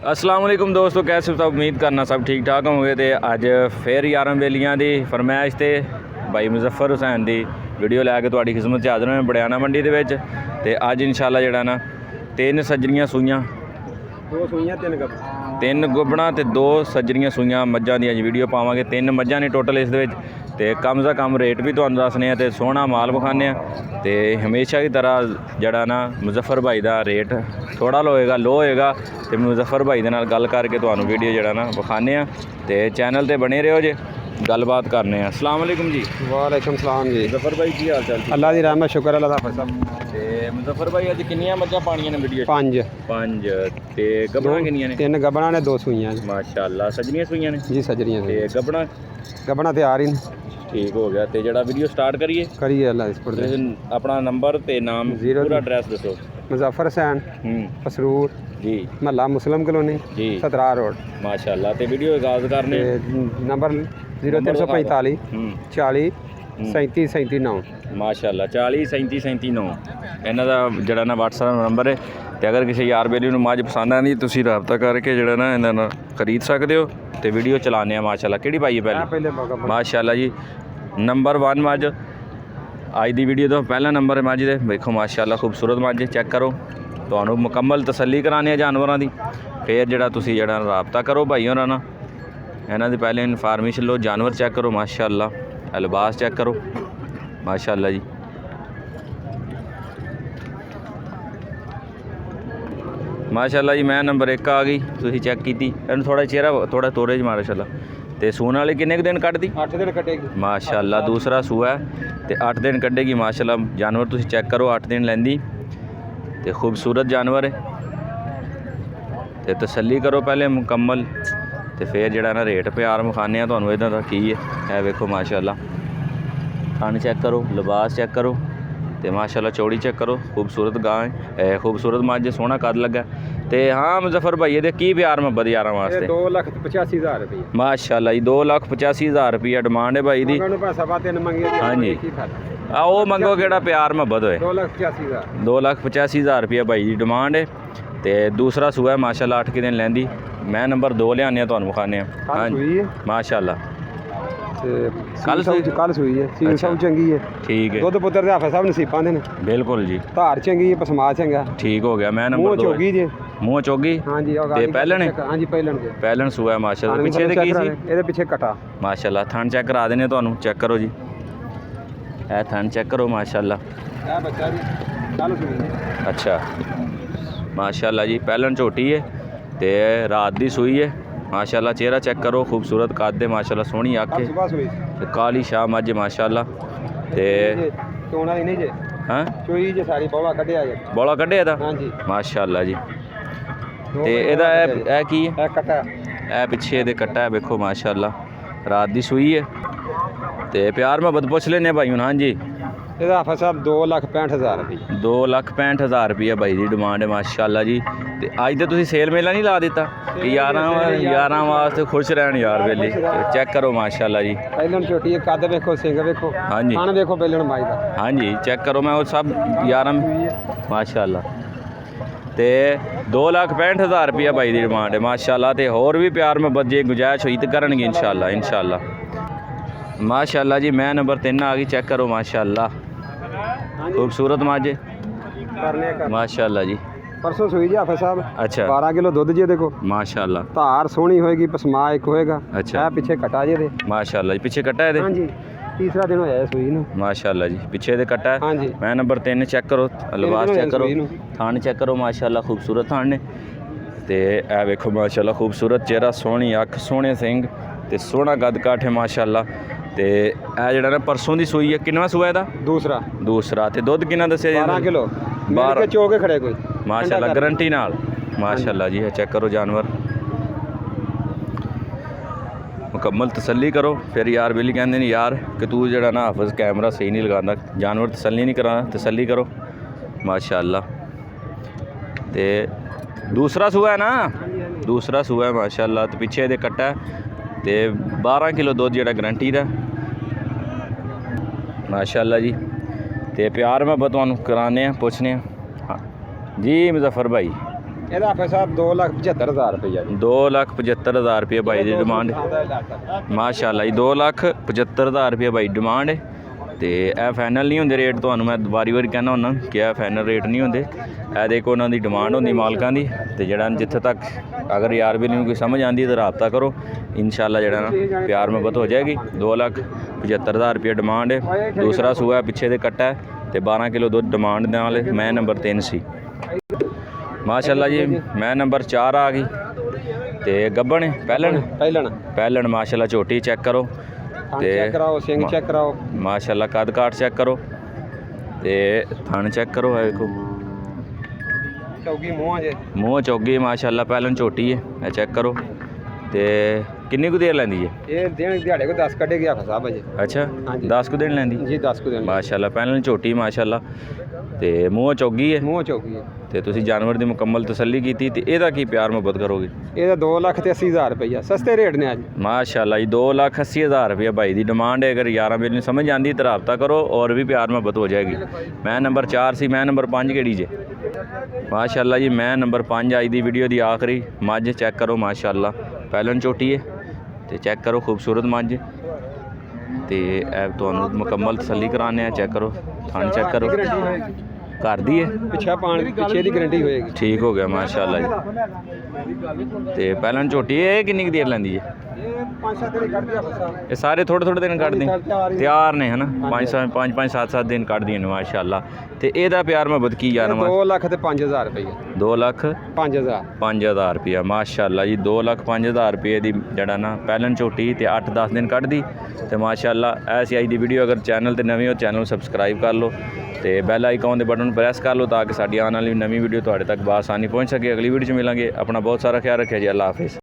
अस्सलाम वालेकुम दोस्तों, कैसे सब? उम्मीद करना सब ठीक ठाक होंगे। तो अज फिर 11 बेलियां की फरमाइश से भाई मुजफ्फर हुसैन की वीडियो लैके तुहाडी खिदमत हाज़र होए बड़ियाना मंडी के। तो अज इंशाल्लाह जिहड़ा ना 3 सज्जरियां सूइयां, 2 सूइयां 3 गुब्बना ते 2 सज्जरियां सूइयां मज्झां दी अज वीडियो पावांगे। 3 मज्झां ने टोटल इस तो कम से कम रेट भी तुहानूं दसने ते सोहना माल विखाने। तो हमेशा की तरह जड़ा ना मुजफ्फर भाई का रेट थोड़ा होएगा लो होएगा, तो मुजफ्फर भाई दे नाल गल करके तुहानूं वीडियो जड़ा ना विखाने। तो चैनल ते बने रहो जे, गलबात करने। अस्सलाम वालेकुम जी। वालेकुम सलाम जी। मुजफ्फर भाई की हाल चाल? अल्लाह की रहमत, शुक्र अल्लाह दा सब। ते मुजफ्फर भाई अज किन्नियां मज्झां पानियां ने वीडियो? 5 ते गब्बना किन्नियां ने? 3 गब्बना ने 2 सूइयां माशाअल्लाह। सजनियां सूइयां ने जी, सजरियां ते गब्बना गब्बना तैयार ही ठीक हो गया। तो जड़ा वीडियो स्टार्ट करिए अल्लाह इस पर अपना नंबर ते नाम पूरा एड्रैस दसो। मुजफ्फर हुसैन पसरूर जी, महला मुस्लिम कॉलोनी जी 17 रोड माशाअल्लाह। तो वीडियो आगाज करने नंबर 0345 40 37 37 9 माशाअल्लाह 40 37 37 9 इन्हां दा जड़ा ना WhatsApp नंबर है। तो अगर किसी यार बेली नूं मੱਝ पसंद आंदी तुसीं रबता करके जड़ा ना इन्हां नाल खरीद सकते हो। तो वीडियो चलाने माशाअल्लाह। किहड़ी पाई है पहले? माशाअल्लाह जी नंबर 1 मੱਝ अज की वीडियो तो पहला नंबर है मੱਝ दे। देखो माशाअल्लाह खूबसूरत मੱਝ चेक करो, तुहानूं मुकम्मल तसल्ली कराने जानवरों की। फिर जड़ा तुसीं जड़ा रबता करो भाई होरां नाल, इन्हां दी पहले इन्फॉर्मेशन लो। जानवर चेक करो माशाअल्लाह, लिबास चेक करो माशाअल्लाह जी। माशाअल्लाह जी मैं नंबर 1 आ गई, तुसीं चेक की। इन्हूं थोड़ा चेहरा थोड़ा तोरे च माशाअल्लाह। तो सून वाली किन्ने दिन कटदी? 8 दिन कटेगी माशाअल्लाह। दूसरा सूआ है तो 8 दिन कटेगी माशाअल्लाह। जानवर तुसीं चेक करो 8 दिन लैंदी। तो खूबसूरत जानवर है। तो तसल्ली करो पहले मुकम्मल। तो फिर जड़ा ना रेट प्यार मुखाने तुहानूं इदां दा की है। वेखो माशाअल्लाह, थन चेक करो, लिबास चेक करो, तो माशाअल्लाह चौड़ी चेक करो। खूबसूरत गां है, खूबसूरत मੱਝ, सोहना कद लगा। तो हाँ मुजफ्फर भाई ये की प्यार मुहब्बत यारां वास्ते? 2,85,000 रुपये माशाअल्लाह जी 2,85,000 रुपया डिमांड है भाई दी। हाँ जी आओ मंगो केड़ा प्यार मुहब्बत होए। 2,85,000 रुपया भाई की डिमांड है। तो दूसरा सूआ है माशाअल्लाह 8 दिन लैंदी। मैं नंबर 2 लियाने तुहानूं विखाने। हाँ माशाअल्लाह कल सूई है। सील सब चंगी है, ठीक है। दुध पुत्र दे सब नसीबां दे ने। बिल्कुल जी, धार चंगी है, पसमा चंगा, ठीक हो गया। मैं नंबर 2 चोगी जे मुँह चोगी। हाँ जी ते पहलन हाँ जी पहलन सूआ माशाअल्लाह। पिछे दे की सी? ਇਹਦੇ ਪਿੱਛੇ कटा माशाअल्लाह। थन चेक करा देने तुहानूं, चेक करो जी, ए थन चेक करो माशाअल्लाह। ਇਹ ਬੱਚਾ ਜੀ ਕੱਲ सूई है। अच्छा माशाअल्लाह जी पहलन झोटी है तो रात की सूई है माशाअल्लाह। चेहरा चेक करो, खूबसूरत कद है माशाअल्लाह, सोहनी अख है, ते काली शाह मੱਝ माशाअल्लाह। ते ਚੋਣਾ ਹੀ ਨਹੀਂ ਜੇ हाँ ਚੋਈ ਜੇ ਸਾਰੀ ਬੌਲਾ ਕੱਢਿਆ ਜੇ बौला कड्ढे दा हाँ जी माशाअल्लाह जी। तो ਇਹਦਾ ਇਹ ਕੀ ਹੈ? ਇਹ ਕਟਾ ਇਹ ਪਿੱਛੇ ਇਹਦੇ ਕੱਟਾ ਹੈ ਵੇਖੋ ਮਾशाअल्लाह। रात की सूई है। तो प्यार मुहब्बत पुछ लेने भाई हूँ। हाँ जी ਇਹਦਾ ਆਫਾ ਸਾਹਿਬ 2,65,000 रुपये 2,65,000 रुपया भाई की डिमांड है माशाअल्लाह जी। तो अज तो तुसीं सेल मेला नहीं ला दिता कि यारां वास्ते खुश रहन यार बेली। चेक करो माशाअल्लाह जी। ਪਹਿਲਣ ਝੋਟੀ ਕੱਦ ਵੇਖੋ, ਸਿੰਘ ਵੇਖੋ, हाँ जी ਖਾਣ ਵੇਖੋ ਪਹਿਲਣ ਮਾਈ ਦਾ। हाँ जी चेक करो। मैं वो सब यारां माशाअल्लाह। तो 2,65,000 रुपया भाई की डिमांड है माशाअल्लाह। तो होर भी प्यार मुहब्बत जे गुंजाइश हुई तो करनगे इंशाअल्लाह इंशाअल्लाह माशाअल्लाह जी। मैं नंबर 3 आ गई, चेक करो माशाअल्लाह। खूबसूरत मੱਝ माशाअल्लाह जी। परसों सूई जी आफा साहब। अच्छा 12 किलो दुध जे देखो माशाअल्लाह। धार सोहनी होएगी, पसमा एक होएगा। अच्छा पीछे कटा जे दे माशाअल्लाह जी। पीछे कट्टा है हाँ जी, तीसरा दिन होया सूई नूं माशाअल्लाह जी। पीछे दे कट्टा है। हाँ जी मैं नंबर 3 चेक करो, लिबास चेक करो, थान चेक करो माशाअल्लाह। खूबसूरत थान ने। तो यह वेखो माशाअल्लाह खूबसूरत चेहरा, सोहनी अख, सोहने सिंग, ते सोहना कद काठ है माशाअल्लाह। तो यह जड़ा ना परसों की सूई है। किन्ना सूआ है? दूसरा। तो दुध किन्ना दस्सिया? 12 किलो 12 चो के खड़े कोई माशाअल्लाह गारंटी नाल माशाअल्लाह जी। चेक करो जानवर, मुकम्मल तसल्ली करो। फिर यार बेली कहते हैं यार कि तू जड़ा ना हाफिज कैमरा सही नहीं लगाता, जानवर तसल्ली नहीं कराना, तसल्ली करो माशाअल्लाह। तो दूसरा सूआ है ना? दूसरा सूआ है माशाअल्लाह। तो पिछे दे कट्टा है। तो 12 किलो दुध जड़ा गारंटी दा माशाअल्लाह जी। तो प्यार मुहब्बत तुहानूं कराने पुछने। हाँ जी मुजफ्फर भाई ਇਹਦਾ ਪੈਸਾ 2,75,000 ਰੁਪਇਆ ਜੀ 2,75,000 ਰੁਪਏ ਬਾਈ ਦੀ ਡਿਮਾਂਡ ਮਾਸ਼ਾਅੱਲਾ ਜੀ 2,75,000 ਰੁਪਏ ਬਾਈ ਡਿਮਾਂਡ ਹੈ ਤੇ ਇਹ ਫਾਈਨਲ ਨਹੀਂ ਹੁੰਦੇ ਰੇਟ ਤੁਹਾਨੂੰ ਮੈਂ ਵਾਰੀ ਕਹਿੰਦਾ ਹੁੰਦਾ ਕਿ ਇਹ ਫਾਈਨਲ ਰੇਟ ਨਹੀਂ ਹੁੰਦੇ ਇਹ ਦੇਖੋ ਉਹਨਾਂ ਦੀ ਡਿਮਾਂਡ ਹੁੰਦੀ ਮਾਲਕਾਂ ਦੀ ਤੇ ਜਿਹੜਾ ਜਿੱਥੇ ਤੱਕ ਅਗਰ ਯਾਰ ਵੀ ਨੂੰ ਕੋਈ ਸਮਝ ਆਉਂਦੀ ਤਾਂ ਰਾਬਤਾ ਕਰੋ ਇਨਸ਼ਾਅੱਲਾ ਜਿਹੜਾ ਨਾ ਪਿਆਰ ਮੁਹੱਬਤ ਹੋ ਜਾਏਗੀ 2,75,000 ਰੁਪਏ ਡਿਮਾਂਡ ਹੈ ਦੂਸਰਾ ਸੂਆ ਪਿੱਛੇ ਦੇ ਕੱਟਾ ਹੈ ਤੇ 12 ਕਿਲੋ ਦੁੱਧ ਡਿਮਾਂਡ ਦੇ ਨਾਲ ਮੈਂ ਨੰਬਰ 3 ਸੀ ਮਾਸ਼ਾਅੱਲਾ ਜੀ ਮੈਂ ਨੰਬਰ 4 ਆ ਗਈ ਤੇ ਗੱਬਣ ਪਹਿਲਣ ਮਾਸ਼ਾਅੱਲਾ ਝੋਟੀ ਚੈੱਕ ਕਰੋ ਤੇ ਚੈੱਕ ਕਰਾਓ ਸਿੰਘ ਚੈੱਕ ਕਰਾਓ ਮਾਸ਼ਾਅੱਲਾ ਕੱਦ ਕਾਠ ਚੈੱਕ ਕਰੋ ਤੇ ਥਣ ਚੈੱਕ ਕਰੋ ਇਹ ਵੇਖੋ ਚੌਗੀ ਮੂੰਹ ਚੌਗੀ ਮਾਸ਼ਾਅੱਲਾ ਪਹਿਲਣ ਝੋਟੀ ਹੈ ਇਹ ਚੈੱਕ ਕਰੋ ਤੇ ਕਿੰਨੀ ਕੁ ਦੇਰ ਲੈਂਦੀ ਹੈ ਇਹ ਦਿਨ ਦਿਹਾੜੇ ਕੋ 10 ਕੱਢੇ ਗਿਆ ਸਾਹਿਬ ਅਜੇ ਅੱਛਾ 10 ਕੁ ਦਿਨ ਲੈਂਦੀ ਜੀ 10 ਕੁ ਦਿਨ ਮਾਸ਼ਾਅੱਲਾ ਪਹਿਲਣ ਝੋਟੀ ਮਾਸ਼ਾਅੱਲਾ ਤੇ ਮੂੰਹ ਚੌਗੀ ਹੈ ਚੌਗੀ ਹੈ ਤੇ ਤੁਸੀਂ ਜਾਨਵਰ ਦੀ ਮੁਕੰਮਲ ਤਸੱਲੀ ਕੀਤੀ ਤੇ ਇਹਦਾ ਕੀ ਪਿਆਰ ਮੁਹੱਬਤ ਕਰੋਗੇ ਇਹਦਾ 2,80,000 ਰੁਪਇਆ ਸਸਤੇ ਰੇਟ ਨੇ ਅੱਜ ਮਾਸ਼ਾਅੱਲਾ ਜੀ 2,80,000 ਰੁਪਏ ਬਾਈ ਦੀ ਡਿਮਾਂਡ ਹੈ ਅਗਰ 11 ਵਜੇ ਨੂੰ ਸਮਝ ਆਂਦੀ ਤਾਂ ਰਾਬਤਾ ਕਰੋ ਔਰ ਵੀ ਪਿਆਰ ਮੁਹੱਬਤ ਹੋ ਜਾਏਗੀ ਮੈਂ ਨੰਬਰ 4 ਸੀ ਮੈਂ ਨੰਬਰ 5 ਕਿਹੜੀ ਜੇ ਮਾਸ਼ਾਅੱਲਾ ਜੀ ਮੈਂ ਨੰਬਰ 5 ਅੱਜ ਦੀ ਵੀਡੀਓ ਦੀ ਆਖਰੀ ਮੱਝ ਚੈੱਕ ਕਰੋ ਮਾਸ਼ਾਅੱਲਾ ਪਹਿਲਣ ਝੋਟੀ ਹੈ ਤੇ ਚੈੱਕ ਕਰੋ ਖੂਬਸੂਰਤ ਮੱਝ ਤੇ ਇਹ ਤੁਹਾਨੂੰ ਮੁਕੰਮਲ ਤਸੱਲੀ ਕਰਾਉਂਦੇ ਆ ਚੈੱਕ ਕਰੋ ਥਣ ਚੈੱਕ ਕਰੋ ਘਰ ਦੀ ਹੈ ਪਿੱਛੇ ਦੀ ਗਰੰਟੀ ਹੋਏਗੀ ਠੀਕ ਹੋ ਗਿਆ ਮਾਸ਼ਾਅੱਲਾ ਜੀ ਤੇ ਪਹਿਲਾਂ ਝੋਟੀ ਇਹ ਕਿੰਨੀ ਕੁ ਦੇਰ ਲੈਂਦੀ ਹੈ ਇਹ 5-7 ਦਿਨ ਕੱਢਦੀ ਆ ਫਸਾ ਇਹ ਸਾਰੇ ਥੋੜੇ ਦਿਨ ਕੱਢਦੇ ਤਿਆਰ ਨੇ ਹਨਾ 5 7 ਦਿਨ ਕੱਢਦੀਆਂ ਨੇ ਮਾਸ਼ਾਅੱਲਾ ਤੇ ਇਹਦਾ ਪਿਆਰ ਮੁਹੱਬਤ ਕੀ ਯਾਰ 2,05,000 ਰੁਪਇਆ 2,05,000 ਰੁਪਇਆ ਮਾਸ਼ਾਅੱਲਾ ਜੀ 2,05,000 ਰੁਪਏ ਦੀ ਜਿਹੜਾ ਨਾ ਪਹਿਲਣ ਝੋਟੀ ਤੇ 8-10 ਦਿਨ ਕੱਢਦੀ ਤੇ ਮਾਸ਼ਾਅੱਲਾ ਐਸੀ ਆਈ ਦੀ ਵੀਡੀਓ ਅਗਰ ਚੈਨਲ ਤੇ ਨਵੀਂ ਹੋ ਚੈਨਲ ਨੂੰ ਸਬਸਕ੍ਰਾਈਬ ਕਰ ਲਓ ਤੇ ਬੈਲ ਆਈਕਨ ਦੇ ਬਟਨ ਨੂੰ ਪ੍ਰੈਸ ਕਰ ਲਓ ਤਾਂ ਕਿ ਸਾਡੀ ਆਉਣ ਵਾਲੀ ਨਵੀਂ ਵੀਡੀਓ ਤੁਹਾਡੇ ਤੱਕ ਬਾਸਾਨੀ ਪਹੁੰਚ ਸਕੇ ਅਗਲੀ ਵੀਡੀਓ 'ਚ ਮਿਲਾਂਗੇ ਆਪਣਾ ਬਹੁਤ ਸਾਰਾ ਖਿਆਲ ਰੱਖਿਆ ਜੀ ਅੱਲਾ ਹਾਫਿਜ਼